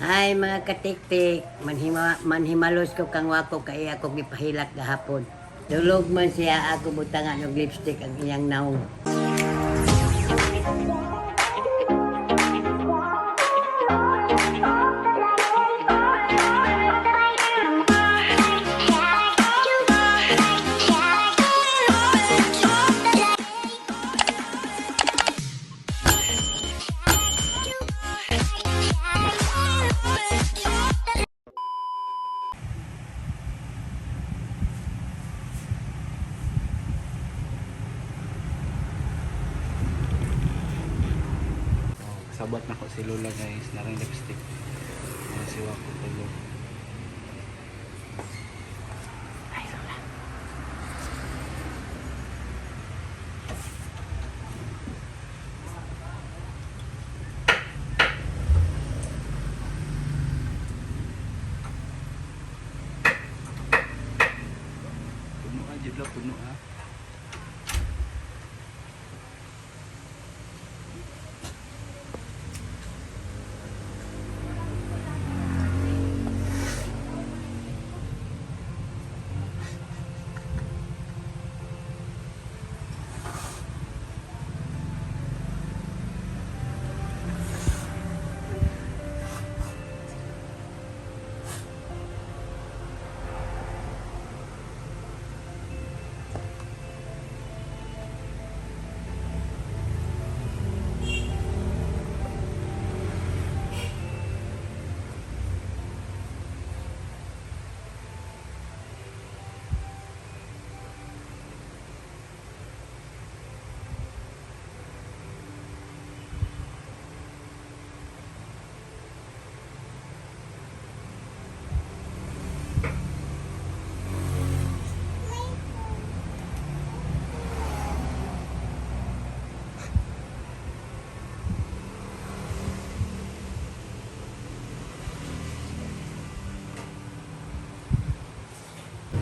Ay mga katiktik, manhimalos ko kang wako kay ako gipahilak gahapon. Dulog man siya ako butangan og lipstick ang iyang naong. Sabat na ko si Lola guys, narang lipstick. Siwa ko tulog. Ay, Lola. Puno aja lah, puno ah.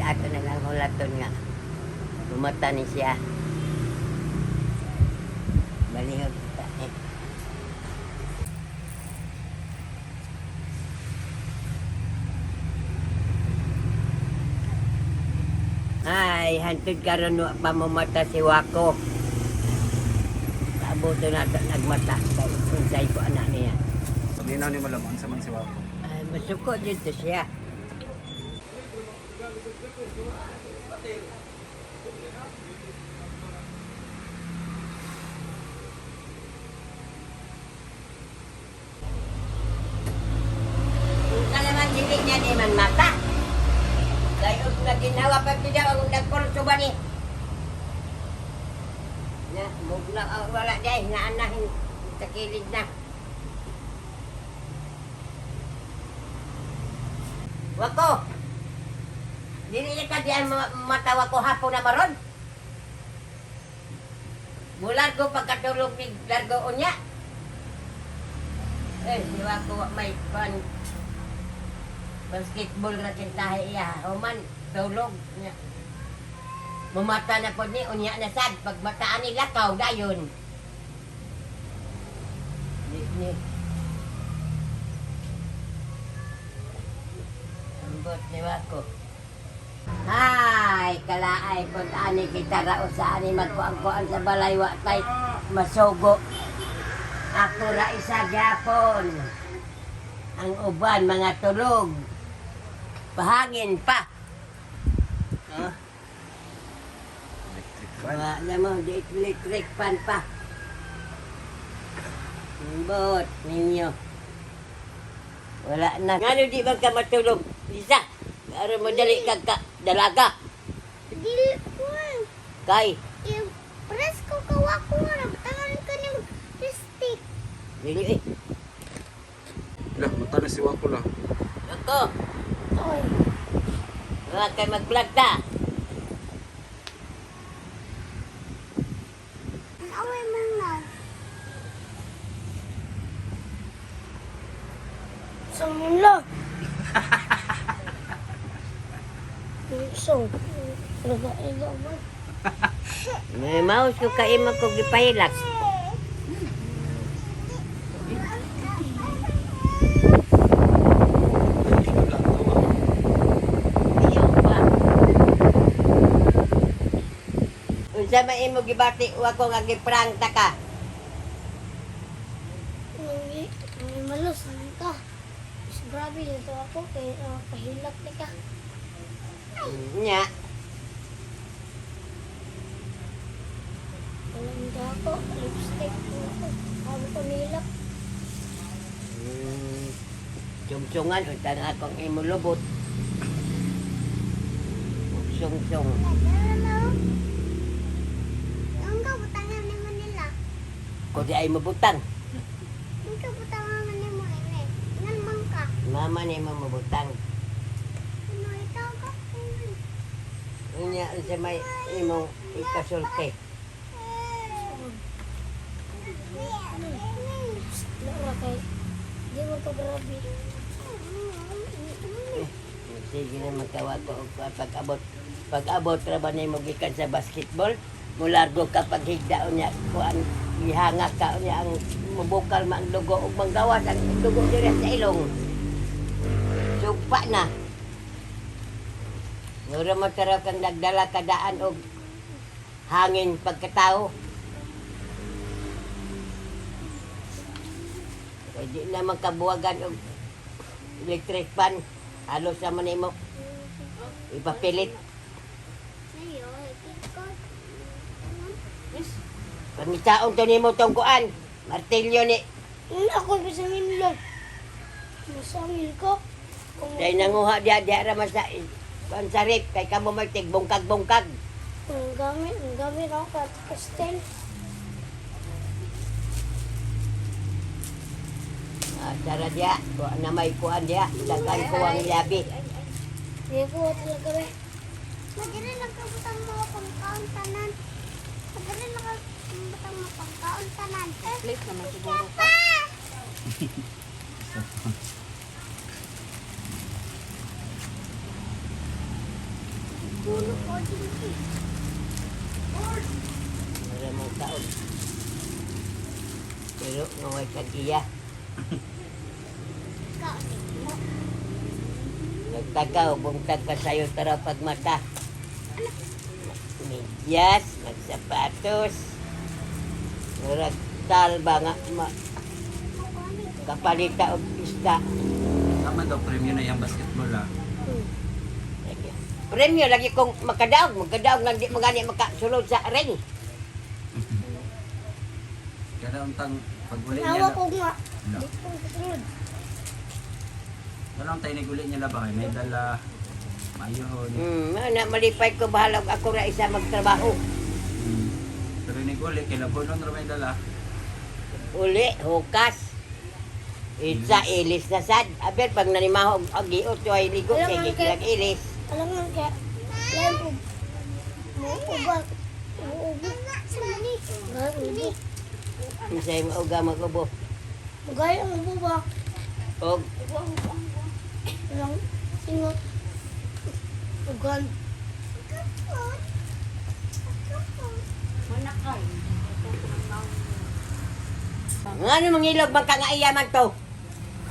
Ako na lang hulaton nga. Bumata ni siya. Balihog kita eh. Ay, hantod karon wa pa mamata si Wako. Abuto na ito nagmata. Kaya unsay ko anak niya. Paginaw ni malaman sa man si Wako. Ay, masuko dito siya. Kung ka naman dili niya di man mata. Gayos na ginawa pa siya ang nagkurso ba ni? Na, bugla wala dahil na anahin sa kilid na. Wako! Dili ka diyan matawa ko hapon na maron. Bulan ko pagkatulog ni Largo unya. Di ba ko may basketball na kintahe iya. Human, tulog niya. Mamata na po ni unya na sad. Pagmataan ni lakaw, dayon. Ni. Ambot ni Wako. Ay, kalaay kung ani kita rao sa ani magkuang-kuang sa balay wa kay masugo. Ako ra isa gyapon. Ang uban mga tulog. Pahangin pa. Oh. Electric fan. Wala mo, di electric fan pa. Bot ninyo. Wala na. Ngano di ba ka matulog? Isa. Para madali kag dalaga. Dili ko. Kay. Press ko kawa ko nga. Tangan ka ng lipstick. Dili eh. Lah, mata na si Wako lah. Ako. Oy. Wala kay mag-vlog ta. Away man na. Sumula. So, laga-laga man. May mouse ko kay mo ko gipahilak. Unsa man imo gibati wa ko nga giprank ta ka. May malos ka. Mas grabe dito ako kay pahilak ni ka. Nya. Walang ka ako, lipstick ko ako. Sabi ko nilak. Sungsungan unta na akong imo lubot. Sungsong. Ang kabutangan ni Manila. Ko di ay mabutang. Ang kabutangan ni mo ini. Ngan bangka. Mama ni mo mabutang. Ano ito ka? Unya unsa may imong ikasulti. Wala kay. Di mo to grabe. Sige na magkawa ko og pag-abot. Pag-abot ra ba nimo gikan sa basketball? Mulargo ka pag higdaon niya kuan gihanga ka niya ang mabukal man dugo ug manggawas ang dugo diri sa ilong. Sugpa na. Ngura mo tara kang nagdala ka daan og hangin pagkatao. Pwede na magkabuwagan og electric fan. Halos naman nimo ipapilit. Ayo, ito. Pangitaon to nimo tong kuan. Martilyo ni. Ako bisangin lang. Masangil ko. Dahil nanguha diya ra man sa pansarip kay kamo may tigbungkag-bungkag. Ang gamit ako at pastel. Tara diya, kuha na may kuan diya. Dagan ko ang yabi. Hindi ko talaga ba. Madali lang kabutang mo pangkaon tanan. Madali lang kabutang mo pangkaon tanan. Late naman siguro ka. Gulo ko din. Wala mong taon. Pero ngaway kag-iya. Nagtakaw, bungtag ka sa'yo tara pagmata. Medyas, magsapatos. Murag talba nga kapalita o pista. Tama daw, premium na yung basketball ah. Premyo lagi kong magkadaog lang di magani makasulod sa ring. Kada untang pag-uli Nawa niya ko nga. la. Di ko kasunod. Walang tayo nag-uli niya ba? May dala, mayroon. Na malipay ko bahalag ako ra isa magtrabaho. Pero nag-uli, kilabunon rin may dala. Uli, hukas. Isa ilis na sad. Aber pag nanimahog ang giot yo ay ligo kay gikilag ilis. Alam mo kaya. Yan po. Muuubag. Muuubag. Sa mani. Gani. Unsay mauga magubo. Magaya ang bubak. Og Lang. Ingot. Ugan. Manakay. ano mangilog man ka nga iyaman to?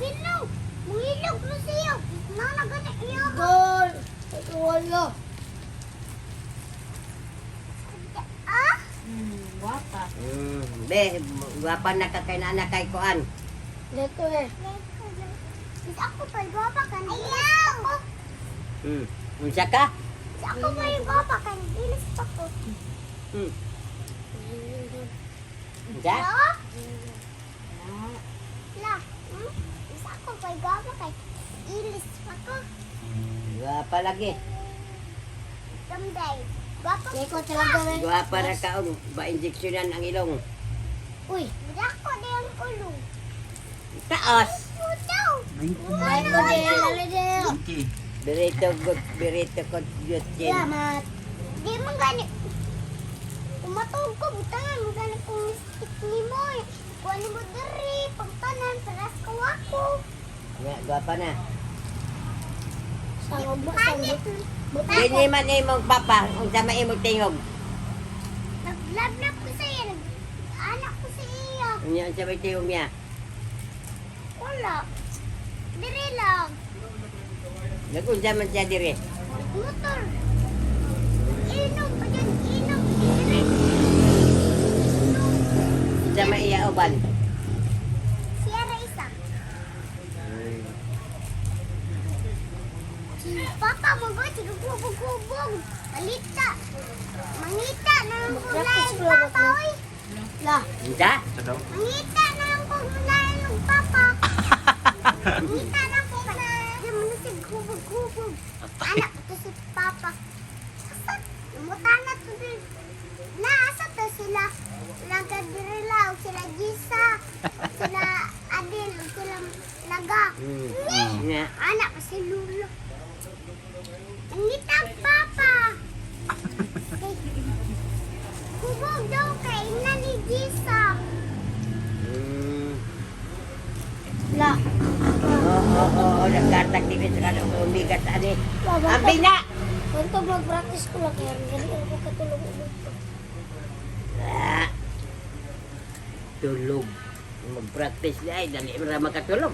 Pilog. Mungilog na siya. Nanaganak niya. Gol. Wala. Ah? Wapa. Be, guwapan na ka kay na kay kuan. Dito eh. Ako pa yung guwapa ka. Ayaw! Unsa ka? Ako pa yung guwapa ka. Ilis pa ko. Unsa? La. Ako pa yung guwapa ka. Ilis pa ko. Guwapa lagi. Someday. Guwapa ko talaga rin. Guwapa na ka og ba injeksyonan ang ilong. Uy. Ako na yung kulong. Taas. Puto. Ay ko din. Lalo din. Okay. Birito ko yutin. Salamat. Di man gani. Umatog ko, butangan mo gani kong mistik ni mo. Kuha ni mo diri, pagtanan, paras ko ako. Nga, guwapa na. Sangob mo, sangob. Dini man imong papa, unsa man imong tingog. Naglablab ko sa iya. Anak ko sa iya. Unya unsa may tingog niya? Wala. Diri lang. Nagunsa man siya dire. Motor. Inom pa dyan, inom. Diri. Sa maiya uban. Sierra isa. Si Papa mo si gubog-gubog. Malita. Mangita na lang kung lain Papa, oy. Lah. Hindi? Ito daw. Mangita na lang kung lain ng Papa. Mangita na kung lain mo si gubog-gubog. Anak ko si Papa. Asa? Lumutana to din. Naasa to sila. Sila Gadrilaw, sila Gisa, sila Adil, sila Laga. Nga. Anak ko si Lula. Nangita Papa. Hubog daw kay ina ni Gisa. La. Oo, nagkataktivis ka ng umigat ani. Ang bina! Ganito mag-practice ko lang kaya rin ako katulog ulit. Ah, tulog. Mag-practice na ay, dali mo na makatulog.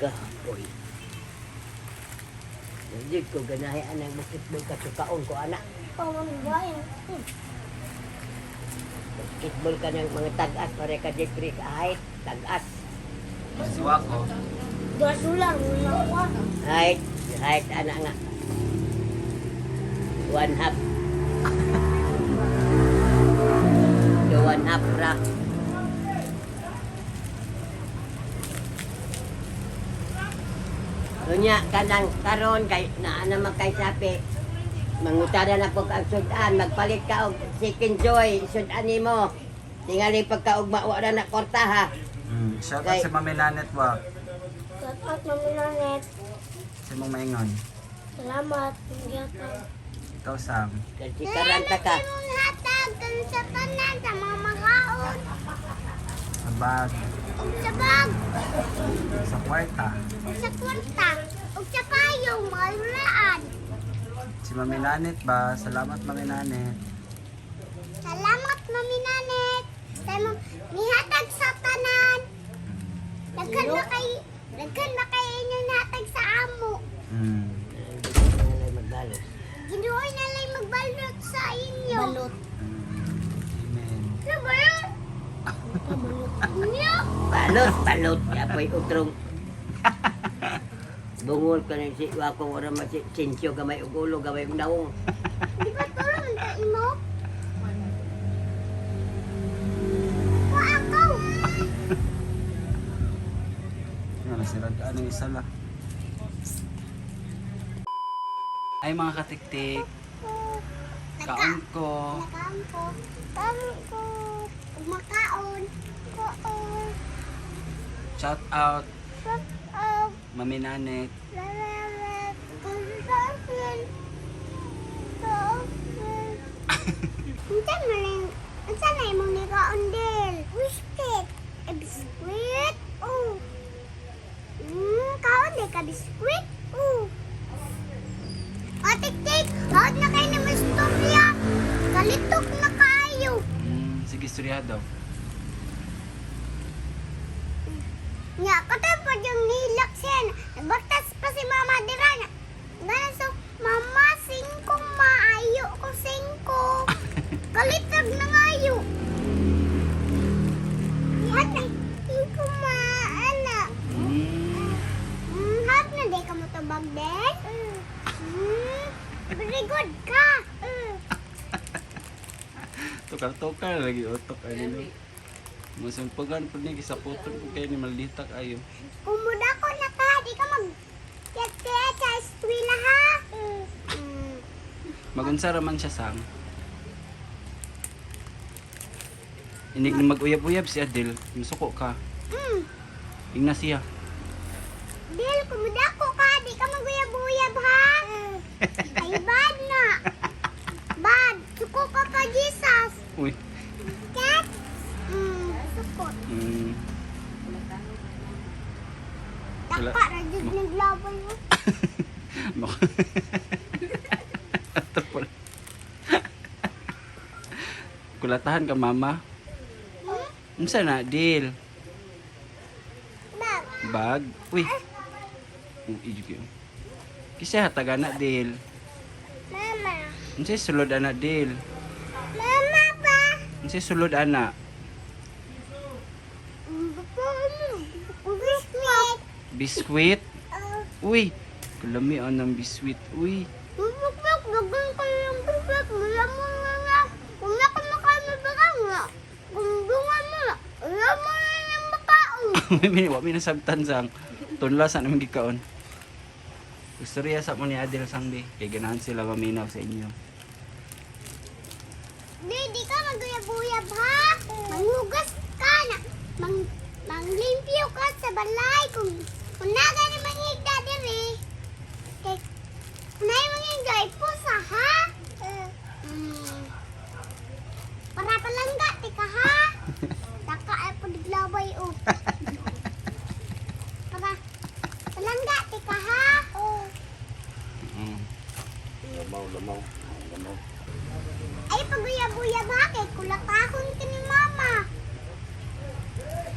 Kapoy. Hindi ko ganahin ang basketball kasukaon ko, anak. Pawan ba yan? Basketball ka ng mga tag-as, pare ka Jeffrey kahit tag-as. Si Wako. Basulang, nakuha. Height, anak nga. 1/2. The 1/2 ra. Dunya kanang karon kay naa naman kay sapi. Mangutada na pag ang sudan, magpalit ka og chicken joy, sudan nimo. Tingali pagkaugma wa na korta ha. Shout out out si si Mami Lanet wa. Dapat mamilanet. Si mong maingon. Salamat. Nagyatang. Ikaw Sam. Kasi karanta ka. mong hatag kan sa tanan sa mga magaon. Sa bag. Ug sa bag. Sa kwarta. Ug sa kwarta. Ug sa payong malulaan. Si Mami Lanet ba? Salamat Mami Lanet. Salamat mamilanet. Sa mong nihatag sa tanan. Daghan ba kay inyong nihatag sa amo. Magbalos. Ginuoy na lang magbalot sa inyo. Balot. Amen. Ano ba yun? Inyo? Balot. Apoy utrong. Bungol ka ng siwa kung wala masinsyo gamay ugulo, gamay ugnaong. Di ba tulong ka imo? Wa ako. Yan, nasiragdaan ng isa lang. Ay mga katiktik, kaon ko. Nakaon ko. Kaon ko. Makaon. Kaon. Shout out Shut up. Mami Nanet. Lalalat. Kaon. Kaon. Unsa na imong nikaon din? Biscuit. Biscuit? Oh. Kaon di ka biscuit? Oh. Tik-tik, hawad na kayo ng istorya. Kalitok na kayo. Sige, istoryado. Nga, katay pa yung nilak siya. Nagbatas pa si Mama Dirana. Ganun so, Mama, 5 maayo ko 5. Kalitag na ngayo. Yan, 5 maana. Hap na di ka mo tabag din? Very good ka. Tukar-tukar lagi utok ano. Masumpugan po niya gisaputon ko kayo ni malitak ayo. Kumuda ko na ka. Di ka mag... Kaya sa eskwela ha. Magunsa raman siya sang. Inig na mag-uyab-uyab si Adil. Musuko ka. Ingna siya. Dil, kumuda ko ka. Di ka maguyab-uyab ha. Ay, bad na. Bad. Suko ka ka, Jesus. Uy. Cat? Suko. Wala. Taka, rajud naglaban mo. Ito pala. Kulatahan ka mama. Unsa na deal? Bag. Bag. Uy. Ijuk yun. Kisah hataga na deal. Mama. Unsa sulod anak deal? Mama. Unsa sulod ana? Biskuit. Biskwit. Uy, kalami ang biskwit. Uy, Bubuk-buk, dagan ko yung biskuit. Malamon nga nga. Kung na ka makamabagang nga. Kung dungan mo na. Alam mo na yung makaon. wa mi nasabtan sang tunla sa naman gikaon. Istorya sa mo ni Adel Sangbi, kay ganahan sila maminaw sa inyo. Di ka maguyab-uyab ha. Manghugas ka na. Manglimpyo ka sa balay. Kung naga ni manghigda din eh. Kay, kunay manghigda, ipusa ha. Para palangga, tika ha. Taka ay padiglaway o. Para palangga, tika ha. Lamaw. Ay, paguyab-uyab ha. Kay kulatahon ka ni mama.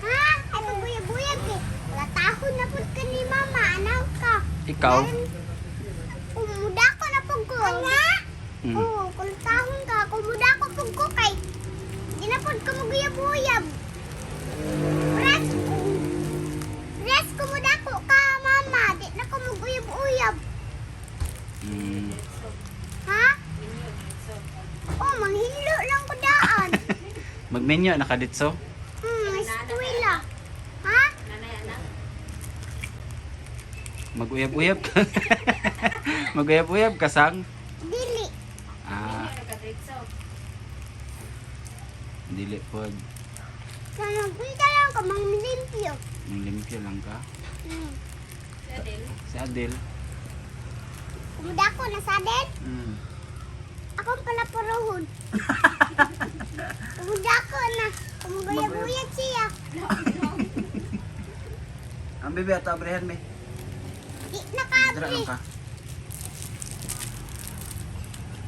Ha? Ay, paguyab-uyab kay kulatahon na po ka ni mama. Anaw ka. Ikaw? Umuda ko na po ko. Ana? Mm. Oo, kulatahon ka. Kumuda ko po ko kay di na po ka maguyab-uyab. Press, kumuda ko ka, mama. Di na ko maguyab-uyab. Mm. Ha? Oh, manghilo lang ko daan. Magmenyo na ka ditso? Eskwela. Ha? Mag-uyab-uyab ka. Mag-uyab-uyab ka sang? Dili. Ah, dili pod. Sana punta lang ka, manglimpyo. Limpyo lang ka. Si Adel. Kumuda ko na sa din. Mm. Akong pala puruhon. Kumuda ko na. Kumugayag-uyag siya. Ang bebe ato abrehan me. Di Dira nakabri. lang ka.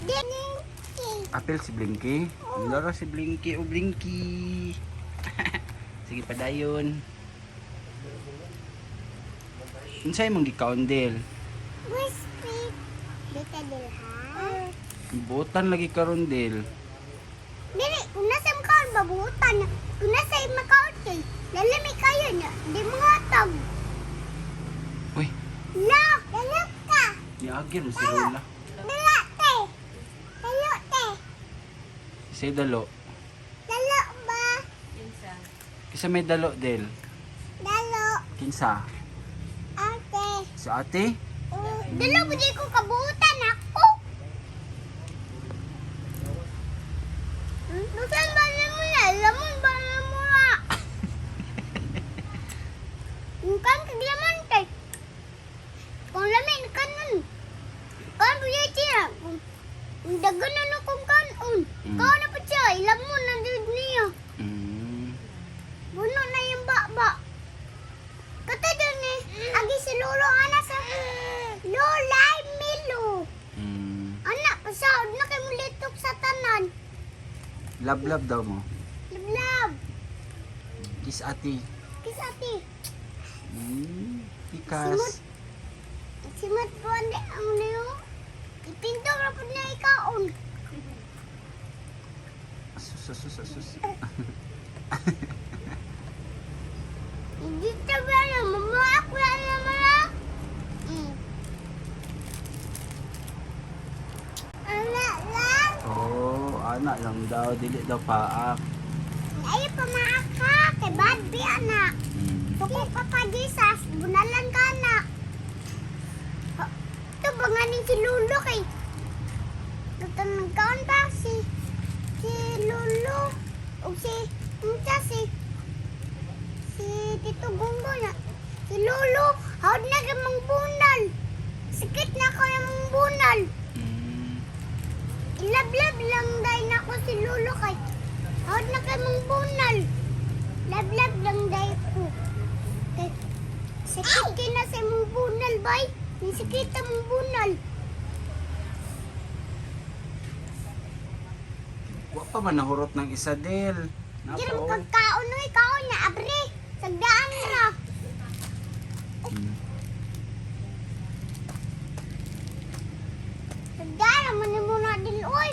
Di. Apil si Blinky. Laro si Blinky. O Blinky. Sige padayon. Unsay mong gikaon Del? Crispy. Bita din ha? Butan lagi karon Del. Dili, kung nasa makaon, babutan. Kung nasa makaon kay, lalami kayo na. Di mga tag. Uy, La, lalap ka. niagir mo si Lola. Dala, te. Lalo, te. Say dalo. Lalo ba? Kisa may dalo Del. Lalo. Kinsa? Ate. Sa ate? Dalo, hindi ko kabutan ako. Bukan ba na mo na? Lamon ba na mo na? Bukan kaglaman, te. Kung lamin, kanon. Kan po yung siya. Kung daganan akong kanon. Kau na pa siya. Lamon na din niya. Mm. Buno na yung baba. Kata doon eh. Agi si Lolo, anak sa Lola Milo. Mm. Anak, pasaod na kayo mulitok sa tanan. Love daw mo. Lablab. Kiss ate. Kiss ate. Pikas. Simot po ande ang niyo. Ipinto ra pud na ikaon. Asus. Hindi ta ba na mamaak wala naman na. Anak lang. Oh, anak lang daw. Dili daw paak. Ay pamaak ka. Kay bad bi anak. Tuko ka pa Jesus. Bunalan ka anak. Ito ba nga ni si Lolo kay. Tutanong kaon pa si Lolo. O si Tito Gunggo na. Si Lolo, hawad na gamang bunal. Sakit na ko yung bunal. Ilablab lang dahil na ko si Lolo kay. Hawad na gamang bunal. Lablab lang dahil ko. Kay, sakit ka na sa mong bunal, bay. Sakit ang mong bunal. Wa pa man nahurot ng isa Del. Kirang Napo. pagkaon no ikaw na abre. Sagdaan ra. Sagdaan mo ni muna din oy.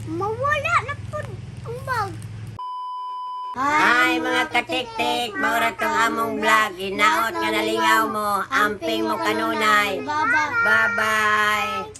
Mawala na po ang bag. Hi mga katik-tik, maura tong among vlog. Hinaot nga nalingaw mo, amping mo kanunay. Baba. Bye-bye.